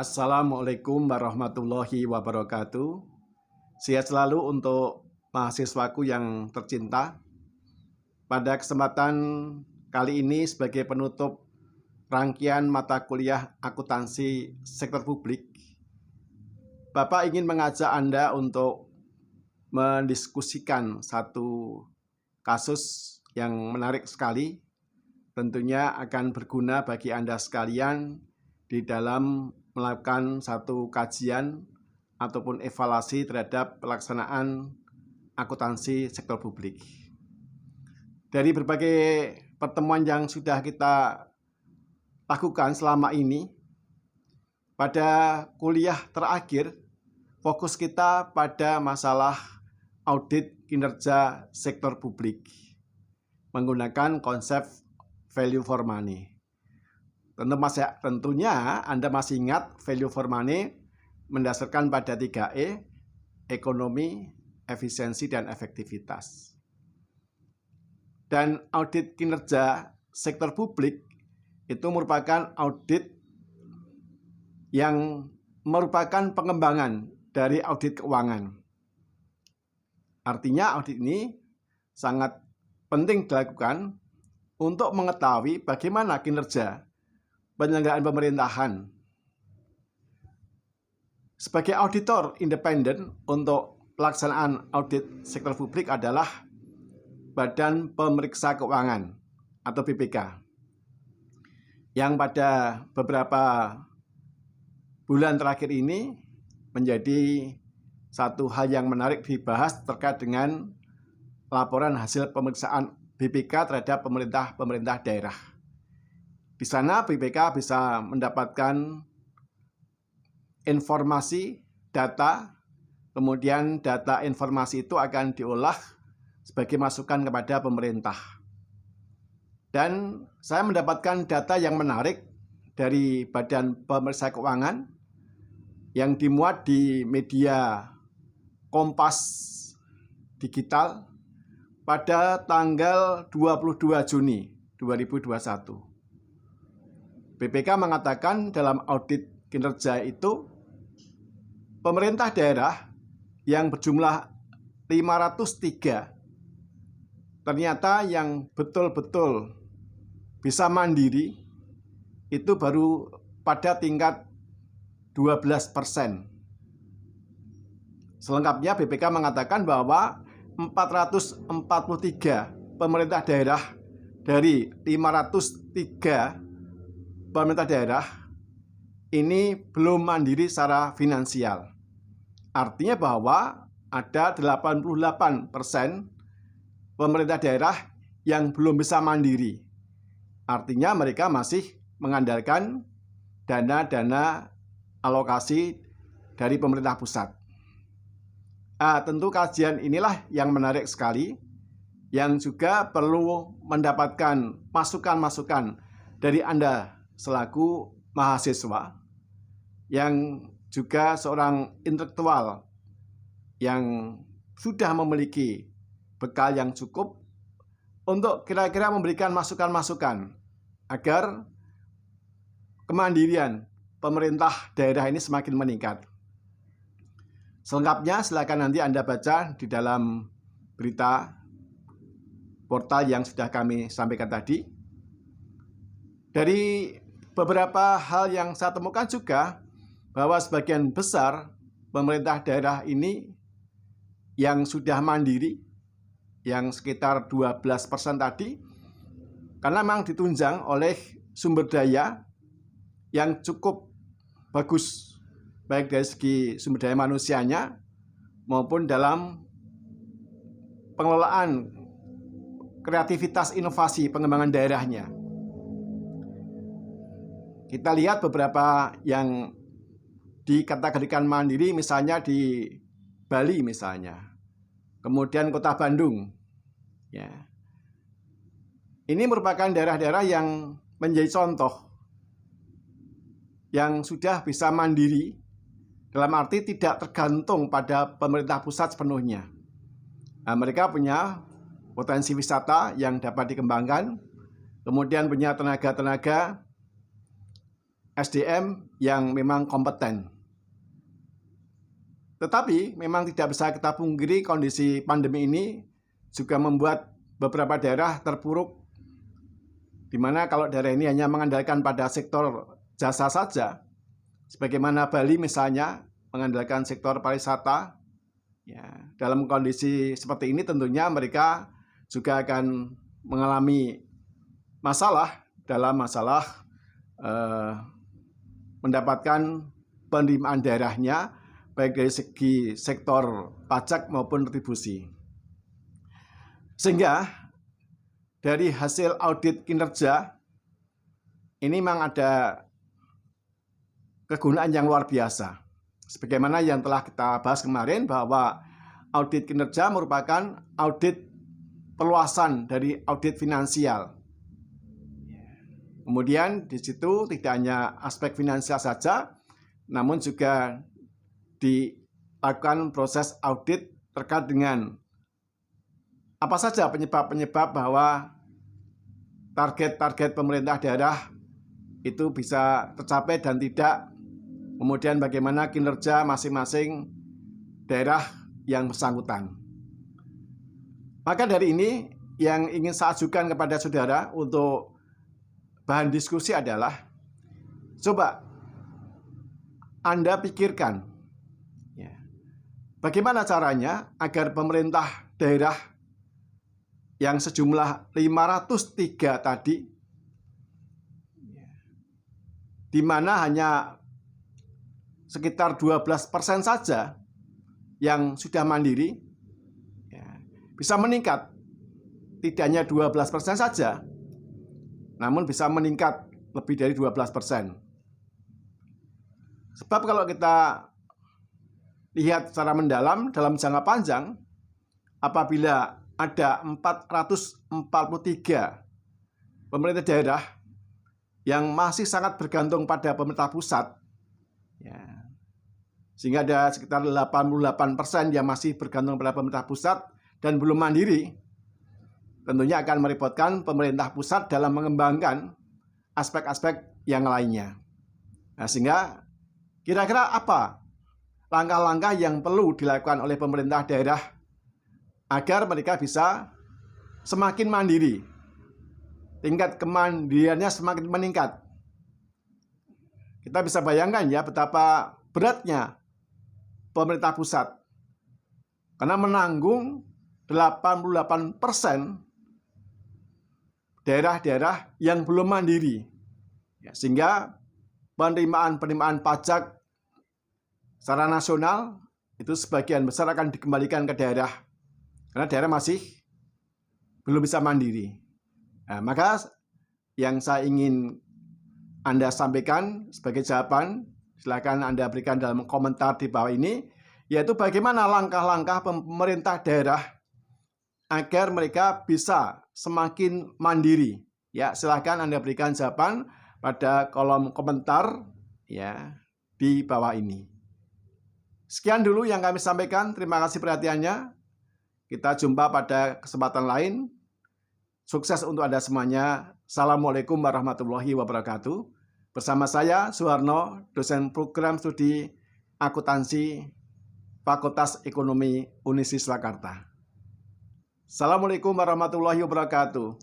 Assalamualaikum warahmatullahi wabarakatuh. Sehat selalu untuk mahasiswaku yang tercinta. Pada kesempatan kali ini sebagai penutup rangkaian mata kuliah akuntansi sektor publik, Bapak ingin mengajak Anda untuk mendiskusikan satu kasus yang menarik sekali. Tentunya akan berguna bagi Anda sekalian di dalam melakukan satu kajian ataupun evaluasi terhadap pelaksanaan akuntansi sektor publik. Dari berbagai pertemuan yang sudah kita lakukan selama ini, pada kuliah terakhir fokus kita pada masalah audit kinerja sektor publik menggunakan konsep value for money. Tentunya Anda masih ingat value for money mendasarkan pada 3E, ekonomi, efisiensi, dan efektivitas. Dan audit kinerja sektor publik itu merupakan audit yang merupakan pengembangan dari audit keuangan. Artinya audit ini sangat penting dilakukan untuk mengetahui bagaimana kinerja penyelenggaraan pemerintahan. Sebagai auditor independen untuk pelaksanaan audit sektor publik adalah Badan Pemeriksa Keuangan atau BPK, yang pada beberapa bulan terakhir ini menjadi satu hal yang menarik dibahas terkait dengan laporan hasil pemeriksaan BPK terhadap pemerintah daerah. Di sana BPK bisa mendapatkan informasi, data, kemudian data informasi itu akan diolah sebagai masukan kepada pemerintah. Dan saya mendapatkan data yang menarik dari Badan Pemeriksa Keuangan yang dimuat di media Kompas Digital pada tanggal 22 Juni 2021. BPK mengatakan dalam audit kinerja itu, pemerintah daerah yang berjumlah 503 ternyata yang betul-betul bisa mandiri itu baru pada tingkat 12%. Selengkapnya BPK mengatakan bahwa 443 pemerintah daerah dari 503 pemerintah daerah ini belum mandiri secara finansial. Artinya bahwa ada 88% pemerintah daerah yang belum bisa mandiri. Artinya mereka masih mengandalkan dana-dana alokasi dari pemerintah pusat. Tentu kajian inilah yang menarik sekali, yang juga perlu mendapatkan masukan-masukan dari Anda selaku mahasiswa yang juga seorang intelektual yang sudah memiliki bekal yang cukup untuk kira-kira memberikan masukan-masukan agar kemandirian pemerintah daerah ini semakin meningkat. Selengkapnya silakan nanti Anda baca di dalam berita portal yang sudah kami sampaikan tadi. Dari beberapa hal yang saya temukan juga bahwa sebagian besar pemerintah daerah ini yang sudah mandiri, yang sekitar 12% tadi, karena memang ditunjang oleh sumber daya yang cukup bagus, baik dari segi sumber daya manusianya maupun dalam pengelolaan kreativitas inovasi pengembangan daerahnya. Kita lihat beberapa yang dikategorikan mandiri, misalnya di Bali misalnya, kemudian Kota Bandung. Ya. Ini merupakan daerah-daerah yang menjadi contoh yang sudah bisa mandiri, dalam arti tidak tergantung pada pemerintah pusat sepenuhnya. Mereka punya potensi wisata yang dapat dikembangkan, kemudian punya tenaga-tenaga SDM yang memang kompeten. Tetapi memang tidak bisa kita pungkiri kondisi pandemi ini juga membuat beberapa daerah terpuruk, di mana kalau daerah ini hanya mengandalkan pada sektor jasa saja, sebagaimana Bali misalnya mengandalkan sektor pariwisata. Ya, dalam kondisi seperti ini tentunya mereka juga akan mengalami masalah dalam masalah mendapatkan penerimaan daerahnya, baik dari segi sektor pajak maupun retribusi. Sehingga dari hasil audit kinerja ini memang ada kegunaan yang luar biasa. Sebagaimana yang telah kita bahas kemarin bahwa audit kinerja merupakan audit perluasan dari audit finansial. Kemudian di situ tidak hanya aspek finansial saja, namun juga dilakukan proses audit terkait dengan apa saja penyebab-penyebab bahwa target-target pemerintah daerah itu bisa tercapai dan tidak, kemudian bagaimana kinerja masing-masing daerah yang bersangkutan. Maka dari ini yang ingin saya ajukan kepada saudara untuk bahan diskusi adalah, coba Anda pikirkan bagaimana caranya agar pemerintah daerah yang sejumlah 503 tadi, di mana hanya sekitar 12% saja yang sudah mandiri, bisa meningkat. Tidak hanya 12% saja, namun bisa meningkat lebih dari 12%. Sebab kalau kita lihat secara mendalam dalam jangka panjang, apabila ada 443 pemerintah daerah yang masih sangat bergantung pada pemerintah pusat, sehingga ada sekitar 88% yang masih bergantung pada pemerintah pusat dan belum mandiri, tentunya akan merepotkan pemerintah pusat dalam mengembangkan aspek-aspek yang lainnya. Nah, sehingga kira-kira apa langkah-langkah yang perlu dilakukan oleh pemerintah daerah agar mereka bisa semakin mandiri, tingkat kemandiriannya semakin meningkat. Kita bisa bayangkan ya betapa beratnya pemerintah pusat, karena menanggung 88% daerah-daerah yang belum mandiri, sehingga penerimaan pajak secara nasional itu sebagian besar akan dikembalikan ke daerah, karena daerah masih belum bisa mandiri. Nah, maka yang saya ingin Anda sampaikan sebagai jawaban, silakan Anda berikan dalam komentar di bawah ini, yaitu bagaimana langkah-langkah pemerintah daerah agar mereka bisa semakin mandiri. Ya, silakan Anda berikan jawaban pada kolom komentar ya di bawah ini. Sekian dulu yang kami sampaikan. Terima kasih perhatiannya. Kita jumpa pada kesempatan lain. Sukses untuk Anda semuanya. Assalamualaikum warahmatullahi wabarakatuh. Bersama saya Suharno, dosen program studi akuntansi Fakultas Ekonomi Universitas Surakarta. Assalamualaikum warahmatullahi wabarakatuh.